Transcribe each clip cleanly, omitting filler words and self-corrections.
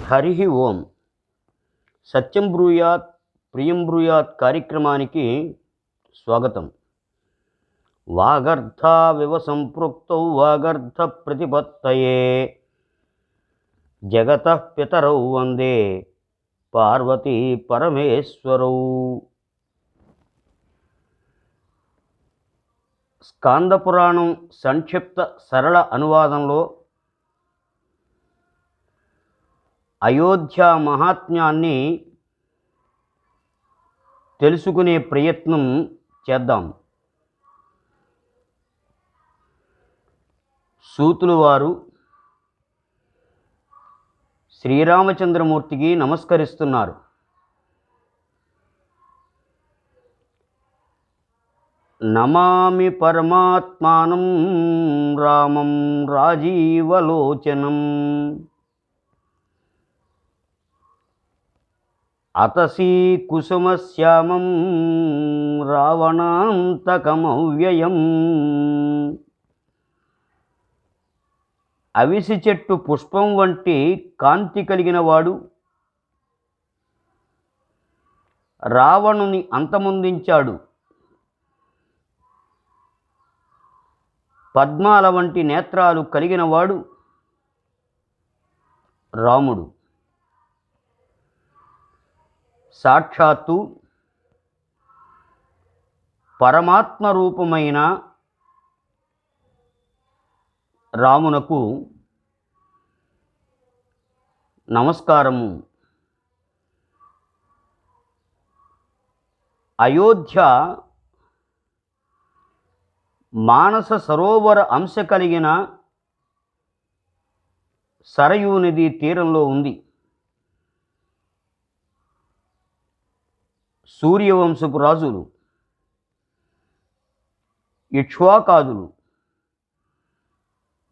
హరి ఓం. సత్యం బ్రూయాత్ ప్రియం బ్రూయాత్ కార్యక్రమానికి స్వాగతం. వాగర్థావివ సంపృక్తౌ వాగర్థ ప్రతిపత్తయే జగతః పితరౌ వందే పార్వతీ పరమేశ్వరౌ. స్కాందపురాణం సంక్షిప్త సరళ అనువాదంలో అయోధ్య మహాత్మ్యాన్ని తెలుసుకునే ప్రయత్నం చేద్దాం. సూతులు వారు శ్రీరామచంద్రమూర్తికి నమస్కరిస్తున్నారు. నమామి పరమాత్మానం రామం రాజీవలోచనం అతసీ కుసుమశ్యామం రావణాంతకమవ్యయం. అవిసి చెట్టు పుష్పం వంటి కాంతి కలిగిన వాడు, రావణుని అంతమొందించాడు. పద్మాల వంటి నేత్రాలు కలిగినవాడు రాముడు. సాక్షాత్తు పరమాత్మ రూపమైన రామునకు నమస్కారము. అయోధ్య మానస సరోవర అంశ కలిగిన సరయూ నది తీరంలో ఉంది. సూర్యవంశపు రాజులు ఇక్ష్వాకాదులు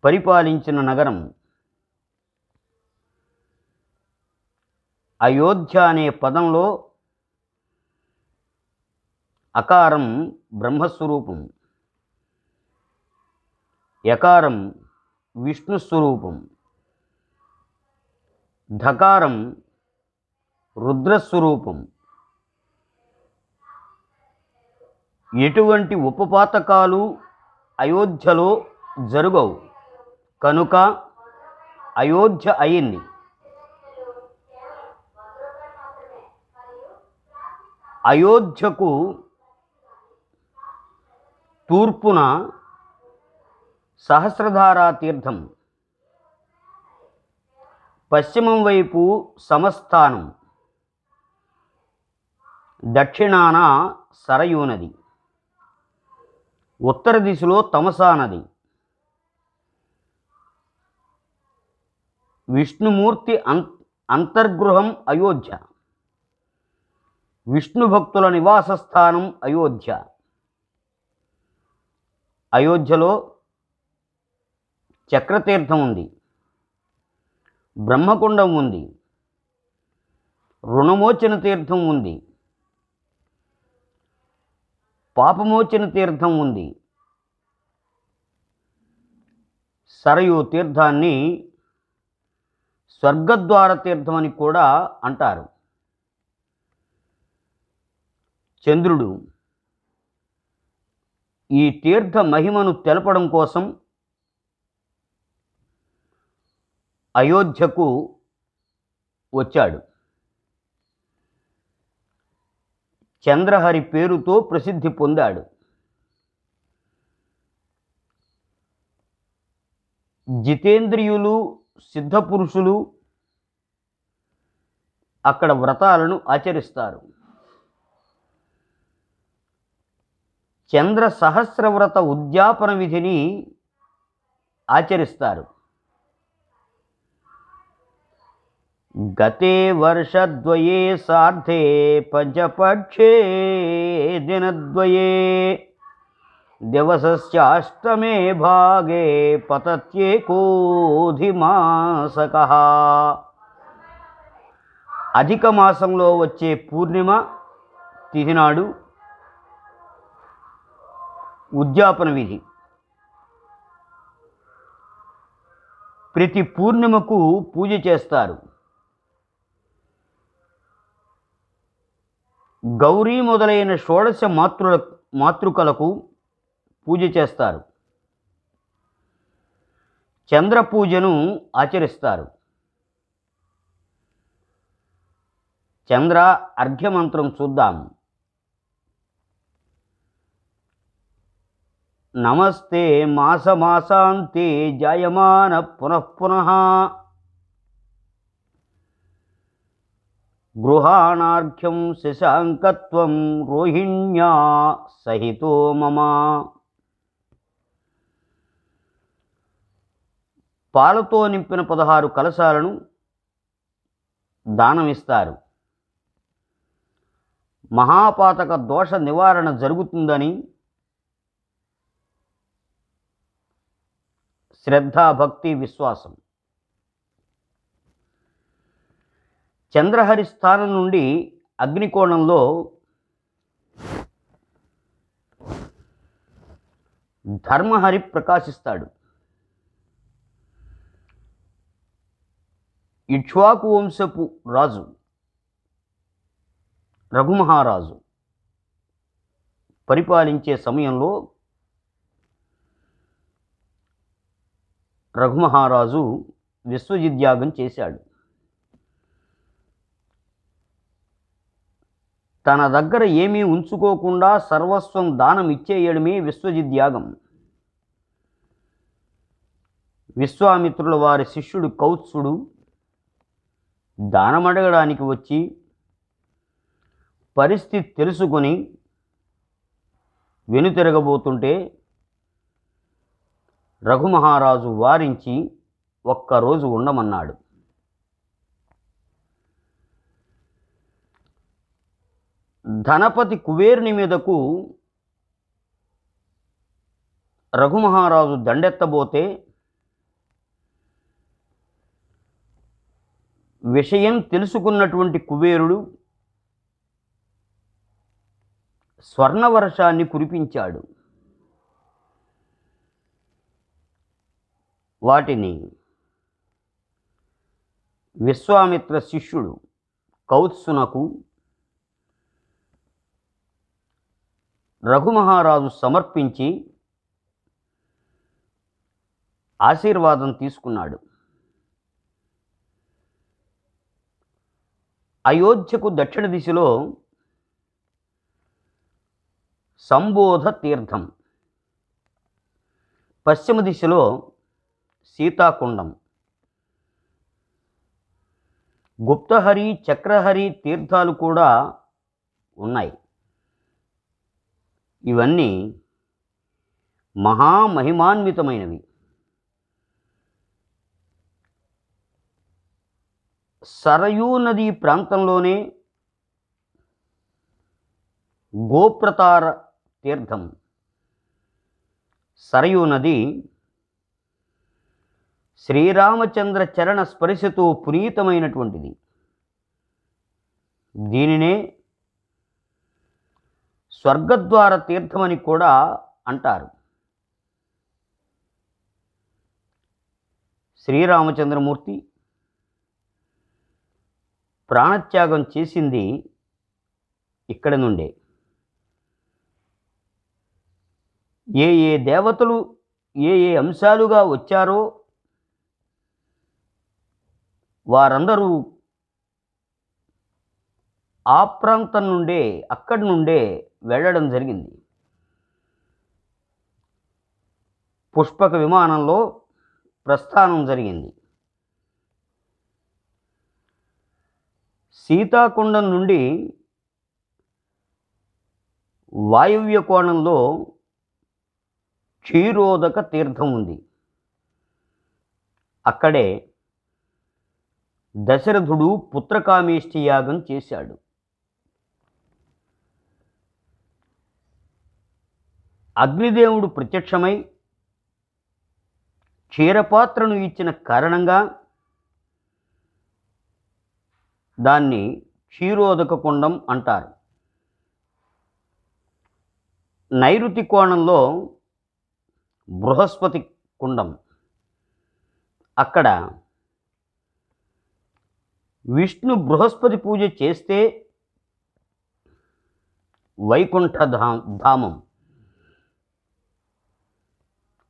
పరిపాలించిన నగరం. అయోధ్య అనే పదంలో అకారం బ్రహ్మస్వరూపం, యకారం విష్ణుస్వరూపం, ధకారం రుద్రస్వరూపం. ఎటువంటి ఉపపాతకాలు అయోధ్యలో జరుగవు కనుక అయోధ్య అయింది. అయోధ్యకు తూర్పున సహస్రధారా తీర్థం, పశ్చిమం వైపు సమస్థానం, దక్షిణాన సరయూ నది, ఉత్తర దిశలో తమసా నది. విష్ణుమూర్తి అంతర్గృహం అయోధ్య, విష్ణు భక్తుల నివాస స్థానం అయోధ్య. అయోధ్యలో చక్రతీర్థం ఉంది, బ్రహ్మకుండం ఉంది, రుణమోచన తీర్థం ఉంది, పాపమోచన తీర్థం ఉంది. సరయూ తీర్థాన్ని స్వర్గద్వార తీర్థం అని కూడా అంటారు. చంద్రుడు ఈ తీర్థ మహిమను తెలపడం కోసం అయోధ్యకు వచ్చాడు. చంద్రహరి పేరుతో ప్రసిద్ధి పొందాడు. జితేంద్రియులు సిద్ధపురుషులు అక్కడ వ్రతాలను ఆచరిస్తారు. చంద్ర సహస్రవ్రత ఉద్యాపన విధిని ఆచరిస్తారు. గతే వర్షద్వయే సార్ధే పంచపక్షే దినద్వయే దివసస్యాష్టమే భాగే పతత్యేకోధిమాసకః. అధిక మాసంలో వచ్చే పూర్ణిమ తిథి నాడు ఉద్యాపన విధి. ప్రతి పూర్ణిమకు పూజ చేస్తారు. గౌరీ మొదలైన షోడశ మాతృకలకు పూజ చేస్తారు. చంద్ర పూజను ఆచరిస్తారు. చంద్ర అర్ఘ్యమంత్రం చూద్దాం. నమస్తే మాసమాసాంతే జాయమాన పునఃపునః గృహాణార్ఘ్యం శశాంకత్వం రోహిణ్యా సహితో మమ. పాలతో నింపిన 16 కలశాలను దానమిస్తారు. మహాపాతక దోష నివారణ జరుగుతుందని శ్రద్ధాభక్తి విశ్వాసం. చంద్రహరి స్థానం నుండి అగ్నికోణంలో ధర్మహరి ప్రకాశిస్తాడు. ఇక్ష్వాకు వంశపు రాజు రఘుమహారాజు పరిపాలించే సమయంలో రఘుమహారాజు విశ్వజిద్యాగం చేశాడు. తన దగ్గర ఏమీ ఉంచుకోకుండా సర్వస్వం దానం ఇచ్చేయడమే విశ్వజిద్యాగం. విశ్వామిత్రుల వారి శిష్యుడు కౌత్సుడు దానమడగడానికి వచ్చి పరిస్థితి తెలుసుకొని వెనుతిరగబోతుంటే రఘుమహారాజు వారించి ఒక్కరోజు ఉండమన్నాడు. ధనపతి కుబేరుని మీదకు రఘుమహారాజు దండెత్తబోతే విషయం తెలుసుకున్నటువంటి కుబేరుడు స్వర్ణవర్షాన్ని కురిపించాడు. వాటిని విశ్వామిత్ర శిష్యుడు కౌత్సునకు రఘుమహారాజు సమర్పించి ఆశీర్వాదం తీసుకున్నాడు. అయోధ్యకు దక్షిణ దిశలో సంబోధ తీర్థం, పశ్చిమ దిశలో సీతాకుండం, గుప్తహరి చక్రహరి తీర్థాలు కూడా ఉన్నాయి. ఇవన్నీ మహామహిమాన్వితమైనవి. సరయూ నదీ ప్రాంతంలోనే గోప్రతార తీర్థం. సరయూ నది శ్రీరామచంద్ర చరణ స్పర్శతో పునీతమైనటువంటిది. దీనినే స్వర్గద్వార తీర్థమని కూడా అంటారు. శ్రీరామచంద్రమూర్తి ప్రాణత్యాగం చేసింది ఇక్కడి నుండే. ఏ ఏ దేవతలు ఏ ఏ అంశాలుగా వచ్చారో వారందరూ ఆ ప్రాంతం నుండే అక్కడి నుండే వెళ్ళడం జరిగింది. పుష్పక విమానంలో ప్రస్థానం జరిగింది. సీతాకుండం నుండి వాయువ్య కోణంలో క్షీరోదక తీర్థం ఉంది. అక్కడే దశరథుడు పుత్రకామేష్టి యాగం చేశాడు. అగ్నిదేవుడు ప్రత్యక్షమై క్షీరపాత్రను ఇచ్చిన కారణంగా దాన్ని క్షీరోదక కుండం అంటారు. నైరుతి కోణంలో బృహస్పతి కుండం. అక్కడ విష్ణు బృహస్పతి పూజ చేస్తే ధామం,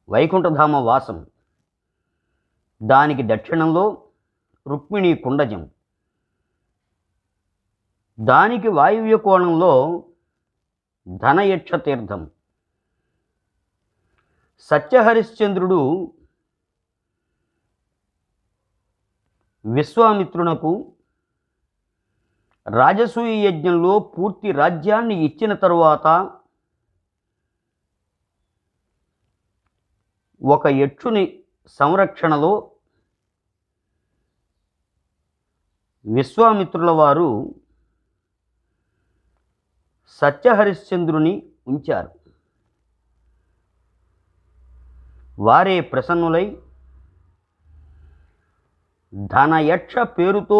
వైకుంఠధామ వాసం. దానికి దక్షిణంలో రుక్మిణీ కుండజం, దానికి వాయువ్య కోణంలో ధనయక్ష తీర్థం. సత్యహరిశ్చంద్రుడు విశ్వామిత్రునకు రాజసూయ యజ్ఞంలో పూర్తి రాజ్యాన్ని ఇచ్చిన తరువాత ఒక యక్షుని సంరక్షణలో విశ్వామిత్రుల వారు సత్యహరిశ్చంద్రుని ఉంచారు. వారే ప్రసన్నులై ధనయక్ష పేరుతో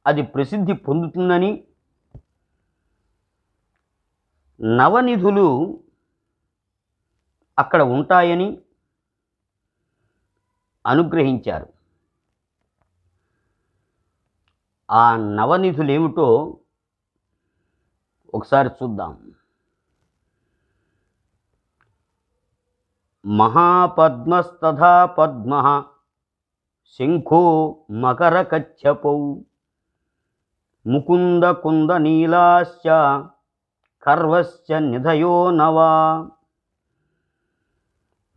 అది ప్రసిద్ధి పొందుతుందని, నవనిధులు అక్కడ ఉంటాయని అనుగ్రహించారు. ఆ నవనిధులేమిటో ఒకసారి చూద్దాం. మహాపద్మస్తథా పద్మః శంఖో మకరకచ్చపౌ ముకుంద కుంద నీలాశ్చ కర్వశ్చ నిధయో నవా.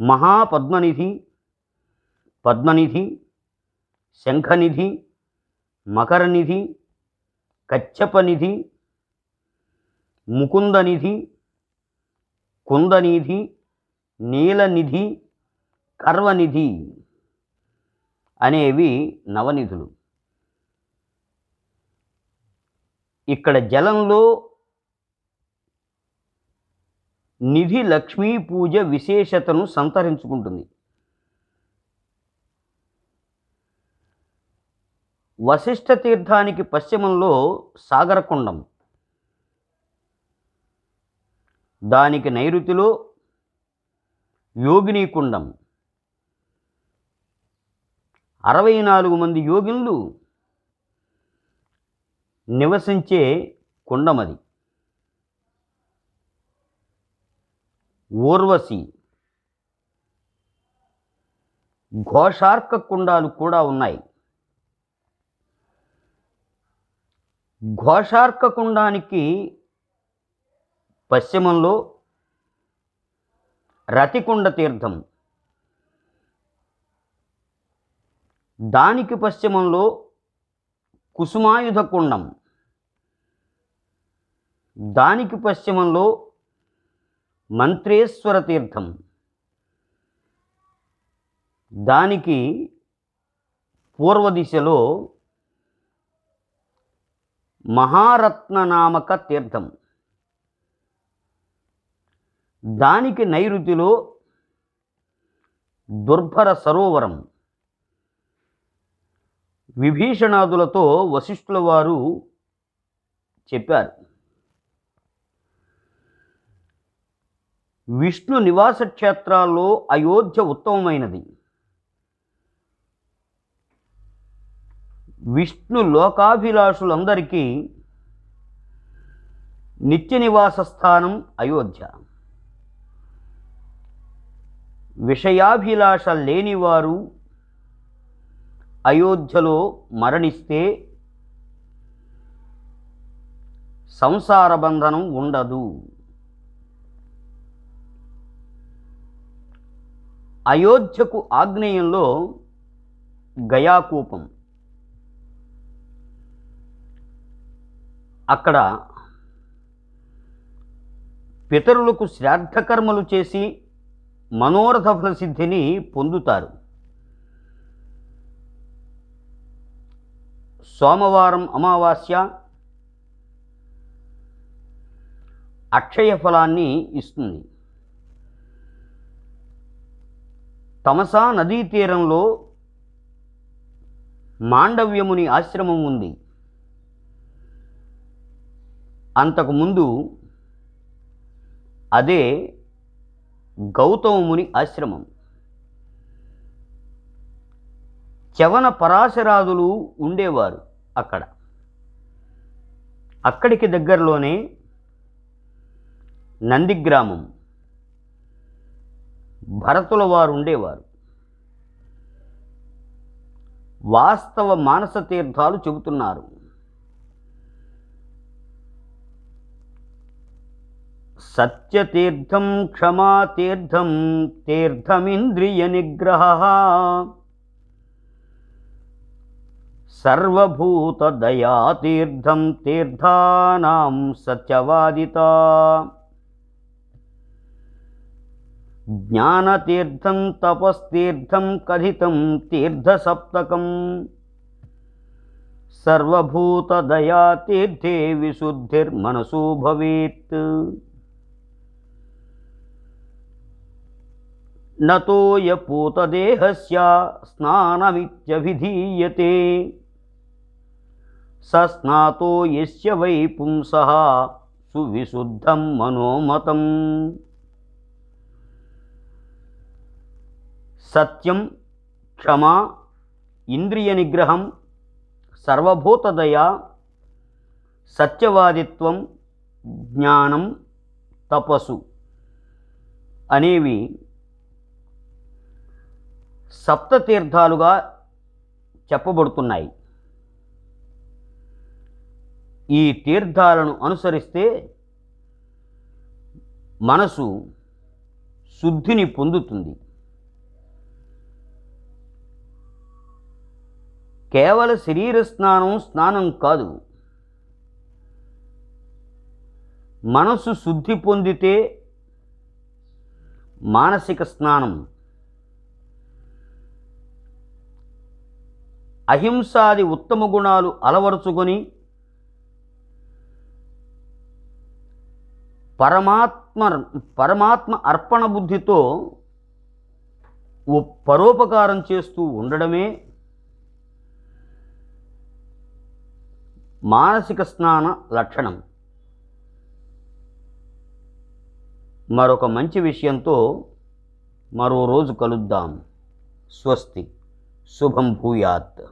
మహాపద్మనిధి, పద్మనిధి, శంఖనిధి, మకరనిధి, కచ్చపనిధి, ముకుందనిధి, కుందనిధి, నీలనిధి, కర్వనిధి అనేవి నవనిధులు. ఇక్కడ జలంలో నిధి లక్ష్మీ పూజ విశేషతను సంతరించుకుంటుంది. వశిష్ఠ తీర్థానికి పశ్చిమంలో సాగరకుండం, దానికి నైరుతిలో యోగినీకుండం. 64 మంది యోగినులు నివసించే కుండమది. ఊర్వశి, ఘోషార్క కుండాలు కూడా ఉన్నాయి. ఘోషార్క కుండానికి పశ్చిమంలో రతికుండ తీర్థం, దానికి పశ్చిమంలో కుసుమాయుధ కుండం, దానికి పశ్చిమంలో మంత్రేశ్వర తీర్థం, దానికి పూర్వ దిశలో మహారత్ననామక తీర్థం, దానికి నైరుతిలో దుర్భర సరోవరం. విభీషణాదులతో వశిష్ఠుల వారు చెప్పారు, విష్ణు నివాస క్షేత్రాల్లో అయోధ్య ఉత్తమమైనది. విష్ణు లోకాభిలాషులందరికీ నిత్య నివాస స్థానం అయోధ్య. విషయాభిలాష లేనివారు అయోధ్యలో మరణిస్తే సంసార బంధనం ఉండదు. అయోధ్యకు ఆగ్నేయంలో గయాకూపం, అక్కడ పితరులకు శ్రాద్ధకర్మలు చేసి మనోరథ ఫలసిద్ధిని పొందుతారు. సోమవారం అమావాస్య అక్షయ ఫలాన్ని ఇస్తుంది. తమసా నదీ తీరంలో మాండవ్యముని ఆశ్రమం ఉంది. అంతకుముందు అదే గౌతముని ఆశ్రమం. చవన పరాశరాదులు ఉండేవారు అక్కడ. అక్కడికి దగ్గరలోనే నందిగ్రామం భరతుల వారు ఉండేవారు. వాస్తవ మానస తీర్థాలు చెబుతున్నారు. సత్యతీర్థం క్షమాతీర్థం తీర్థమింద్రియ నిగ్రహ సర్వభూతదయాతీర్థం తీర్థానాం సత్యవాదిత జ్ఞానతీర్థం తపస్తీర్థం కథితం తీర్థసప్తకం సర్వభూతదయాతీర్థే విశుద్ధిర్మనసో భవేత్. నతోయపూతదేహస్య స్నానమిత్యభిధీయతే సస్నాతో యస్య వై పుంసః సువిశుద్ధం మనోమతం. సత్యం, క్షమ, ఇంద్రియ నిగ్రహం, సర్వభూతదయ, సత్యవాదిత్వం, జ్ఞానం, తపస్సు అనేవి సప్తతీర్థాలుగా చెప్పబడుతున్నాయి. ఈ తీర్థాలను అనుసరిస్తే మనసు శుద్ధిని పొందుతుంది. కేవల శరీర స్నానం కాదు, మనసు శుద్ధి పొందితే మానసిక స్నానం. అహింసాది ఉత్తమ గుణాలు అలవరుచుకొని పరమాత్మ అర్పణ బుద్ధితో పరోపకారం చేస్తూ ఉండడమే మానసిక స్నాన లక్షణం. మరొక మంచి విషయంతో మరో రోజు కలుద్దాం. స్వస్తి. శుభం భూయాత్.